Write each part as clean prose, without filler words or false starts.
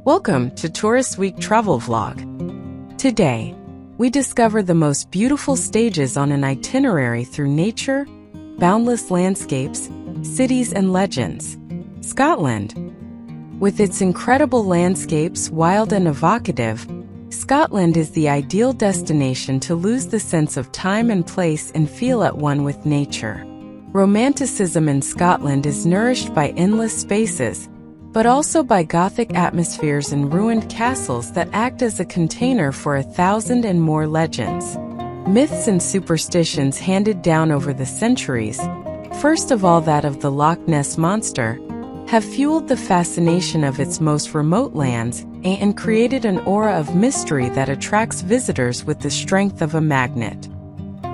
Welcome to Tourist Week Travel Vlog. Today, we discover the most beautiful stages on an itinerary through nature, boundless landscapes, cities and legends. Scotland. With its incredible landscapes, wild and evocative, Scotland is the ideal destination to lose the sense of time and place and feel at one with nature. Romanticism in Scotland is nourished by endless spaces, but also by Gothic atmospheres and ruined castles that act as a container for 1,000 and more legends. Myths and superstitions handed down over the centuries, first of all that of the Loch Ness monster, have fueled the fascination of its most remote lands and created an aura of mystery that attracts visitors with the strength of a magnet.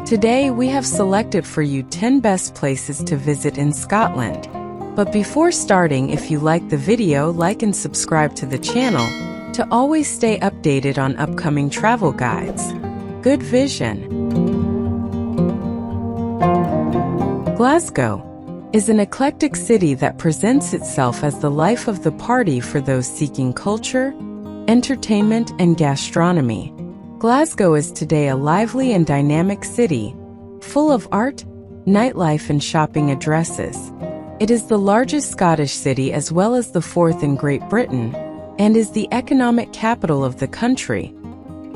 Today, we have selected for you 10 best places to visit in Scotland. But before starting, if you like the video, like and subscribe to the channel to always stay updated on upcoming travel guides. Good vision. Glasgow is an eclectic city that presents itself as the life of the party for those seeking culture, entertainment, and gastronomy. Glasgow is today a lively and dynamic city, full of art, nightlife, and shopping addresses. It is the largest Scottish city as well as the fourth in Great Britain, and is the economic capital of the country.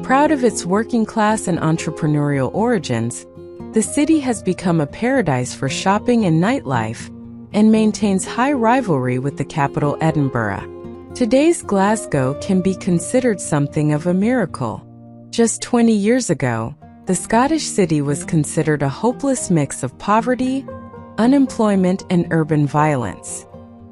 Proud of its working class and entrepreneurial origins, the city has become a paradise for shopping and nightlife, and maintains high rivalry with the capital Edinburgh. Today's Glasgow can be considered something of a miracle. Just 20 years ago, the Scottish city was considered a hopeless mix of poverty, unemployment, and urban violence.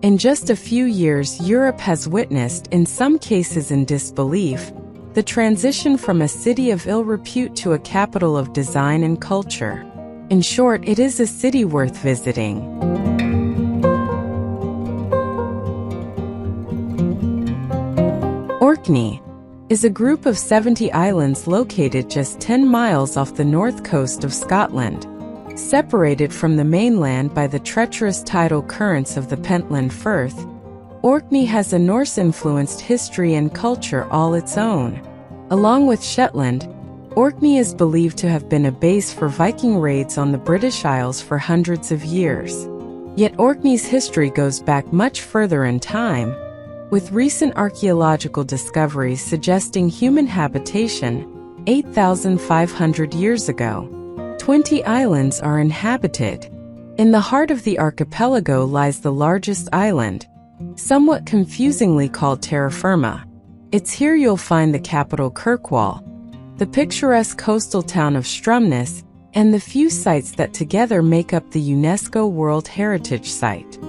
In just a few years, Europe has witnessed, in some cases in disbelief, the transition from a city of ill repute to a capital of design and culture. In short, it is a city worth visiting. Orkney is a group of 70 islands located just 10 miles off the north coast of Scotland. Separated from the mainland by the treacherous tidal currents of the Pentland Firth, Orkney has a Norse-influenced history and culture all its own. Along with Shetland, Orkney is believed to have been a base for Viking raids on the British Isles for hundreds of years. Yet Orkney's history goes back much further in time, with recent archaeological discoveries suggesting human habitation 8,500 years ago. 20 islands are inhabited. In the heart of the archipelago lies the largest island, somewhat confusingly called terra firma. It's here you'll find the capital Kirkwall, the picturesque coastal town of Stromness, and the few sites that together make up the UNESCO World Heritage Site.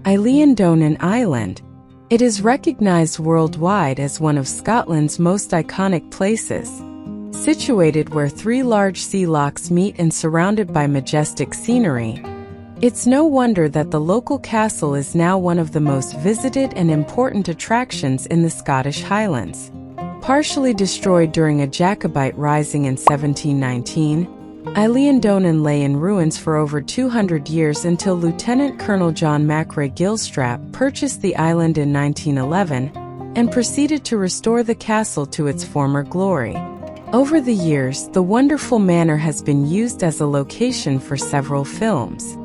Eilean Donan Island. It is recognized worldwide as one of Scotland's most iconic places. Situated where three large sea lochs meet and surrounded by majestic scenery, it's no wonder that the local castle is now one of the most visited and important attractions in the Scottish Highlands. Partially destroyed during a Jacobite rising in 1719, Eilean Donan lay in ruins for over 200 years until Lieutenant Colonel John Macrae Gilstrap purchased the island in 1911 and proceeded to restore the castle to its former glory. Over the years, the wonderful manor has been used as a location for several films.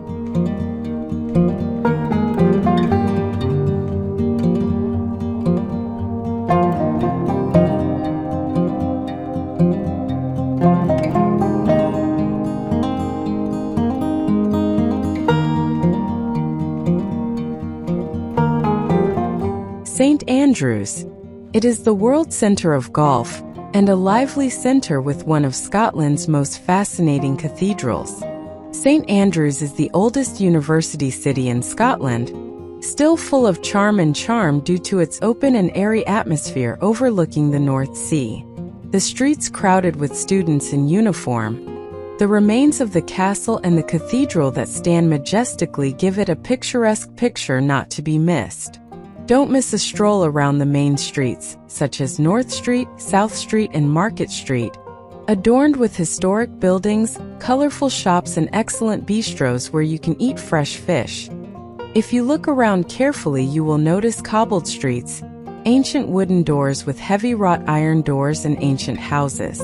St. Andrews. It is the world centre of golf, and a lively centre with one of Scotland's most fascinating cathedrals. St. Andrews is the oldest university city in Scotland, still full of charm due to its open and airy atmosphere overlooking the North Sea. The streets crowded with students in uniform. The remains of the castle and the cathedral that stand majestically give it a picturesque picture not to be missed. Don't miss a stroll around the main streets, such as North Street, South Street, and Market Street, adorned with historic buildings, colorful shops, and excellent bistros where you can eat fresh fish. If you look around carefully, you will notice cobbled streets, ancient wooden doors with heavy wrought iron doors, and ancient houses.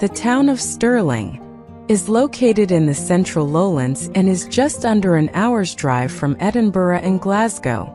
The town of Stirling is located in the central lowlands and is just under an hour's drive from Edinburgh and Glasgow.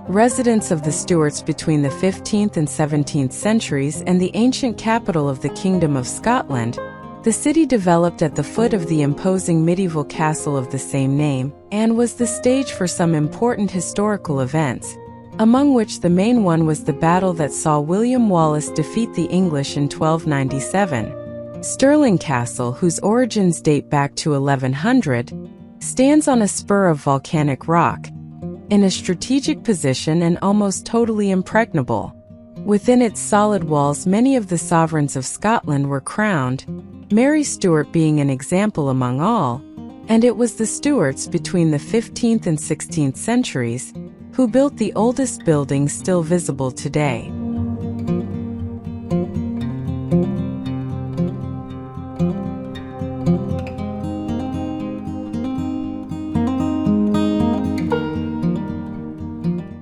Residents of the Stuarts between the 15th and 17th centuries and the ancient capital of the Kingdom of Scotland, the city developed at the foot of the imposing medieval castle of the same name and was the stage for some important historical events, among which the main one was the battle that saw William Wallace defeat the English in 1297. Stirling Castle, whose origins date back to 1100, stands on a spur of volcanic rock, in a strategic position and almost totally impregnable. Within its solid walls, many of the sovereigns of Scotland were crowned, Mary Stuart being an example among all, and it was the Stuarts between the 15th and 16th centuries who built the oldest buildings still visible today.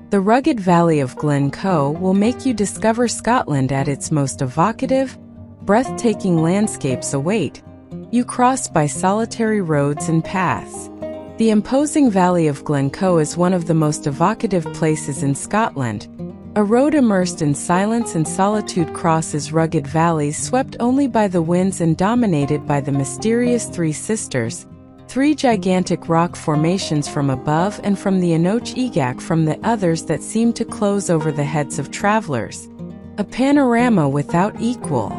The rugged valley of Glencoe will make you discover Scotland at its most evocative, breathtaking landscapes await you cross by solitary roads and paths. The imposing valley of Glencoe is one of the most evocative places in Scotland. A road immersed in silence and solitude crosses rugged valleys swept only by the winds and dominated by the mysterious Three Sisters, three gigantic rock formations from above and from the Enoch Egak from the others that seem to close over the heads of travelers. A panorama without equal.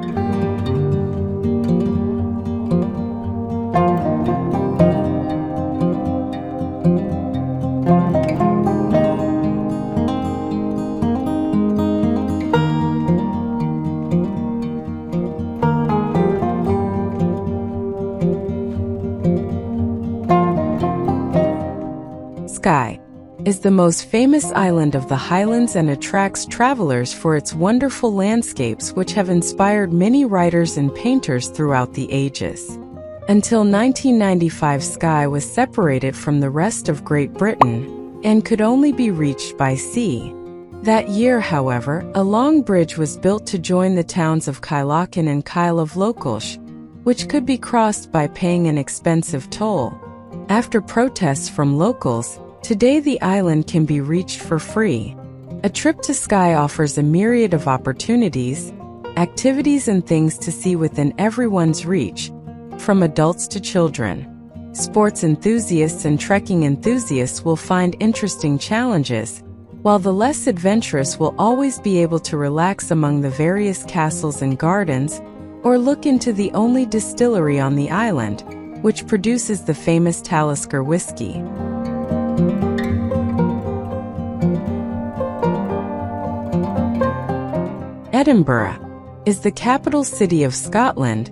Skye is the most famous island of the Highlands and attracts travelers for its wonderful landscapes, which have inspired many writers and painters throughout the ages. Until 1995, Skye was separated from the rest of Great Britain and could only be reached by sea. That year, however, a long bridge was built to join the towns of Kylochen and Kyle of Lochalsh, which could be crossed by paying an expensive toll. After protests from locals, today the island can be reached for free. A trip to Skye offers a myriad of opportunities, activities and things to see within everyone's reach, from adults to children. Sports enthusiasts and trekking enthusiasts will find interesting challenges, while the less adventurous will always be able to relax among the various castles and gardens, or look into the only distillery on the island, which produces the famous Talisker whiskey. Edinburgh is the capital city of Scotland,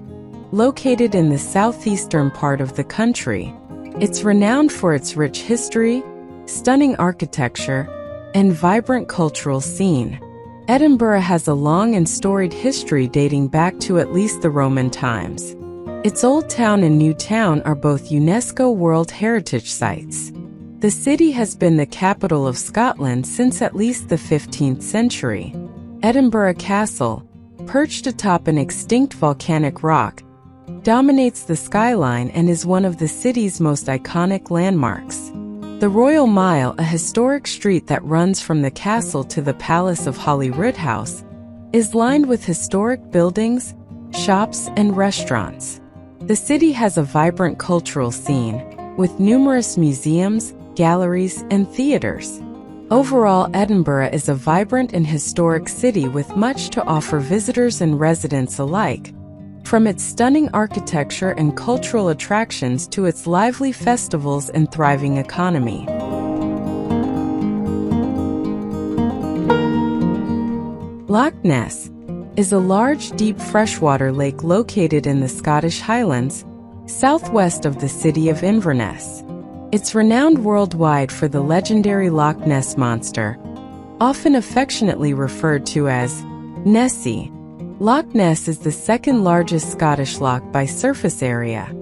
located in the southeastern part of the country. It's renowned for its rich history, stunning architecture, and vibrant cultural scene. Edinburgh has a long and storied history dating back to at least the Roman times. Its Old Town and New Town are both UNESCO World Heritage Sites. The city has been the capital of Scotland since at least the 15th century. Edinburgh Castle, perched atop an extinct volcanic rock, dominates the skyline and is one of the city's most iconic landmarks. The Royal Mile, a historic street that runs from the castle to the Palace of Holyrood House, is lined with historic buildings, shops, and restaurants. The city has a vibrant cultural scene, with numerous museums, galleries, and theaters. Overall, Edinburgh is a vibrant and historic city with much to offer visitors and residents alike, from its stunning architecture and cultural attractions to its lively festivals and thriving economy. Loch Ness is a large, deep freshwater lake located in the Scottish Highlands, southwest of the city of Inverness. It's renowned worldwide for the legendary Loch Ness monster, often affectionately referred to as Nessie. Loch Ness is the second largest Scottish loch by surface area,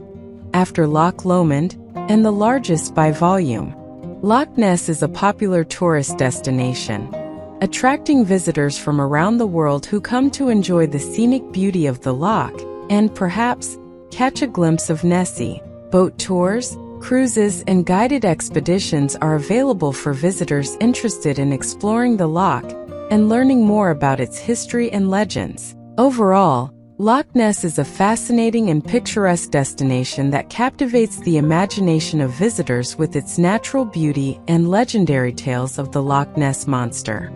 after Loch Lomond, and the largest by volume. Loch Ness is a popular tourist destination, attracting visitors from around the world who come to enjoy the scenic beauty of the loch and, perhaps, catch a glimpse of Nessie. Boat tours, cruises, and guided expeditions are available for visitors interested in exploring the loch and learning more about its history and legends. Overall, Loch Ness is a fascinating and picturesque destination that captivates the imagination of visitors with its natural beauty and legendary tales of the Loch Ness monster.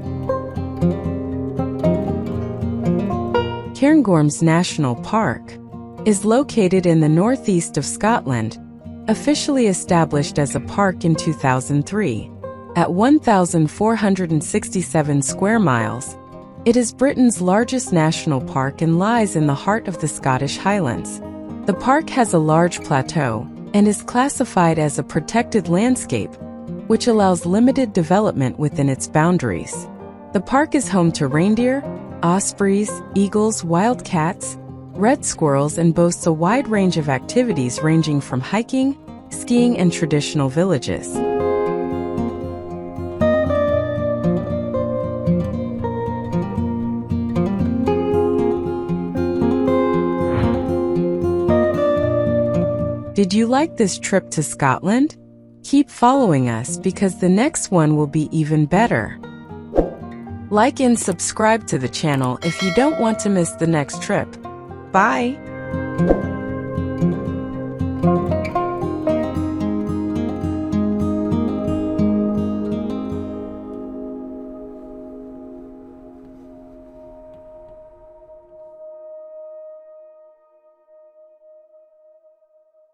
Cairngorms National Park is located in the northeast of Scotland, officially established as a park in 2003. At 1,467 square miles, it is Britain's largest national park and lies in the heart of the Scottish Highlands. The park has a large plateau and is classified as a protected landscape, which allows limited development within its boundaries. The park is home to reindeer, ospreys, eagles, wildcats, red squirrels, and boasts a wide range of activities ranging from hiking, skiing, and traditional villages. Did you like this trip to Scotland? Keep following us because the next one will be even better. Like and subscribe to the channel if you don't want to miss the next trip. Bye!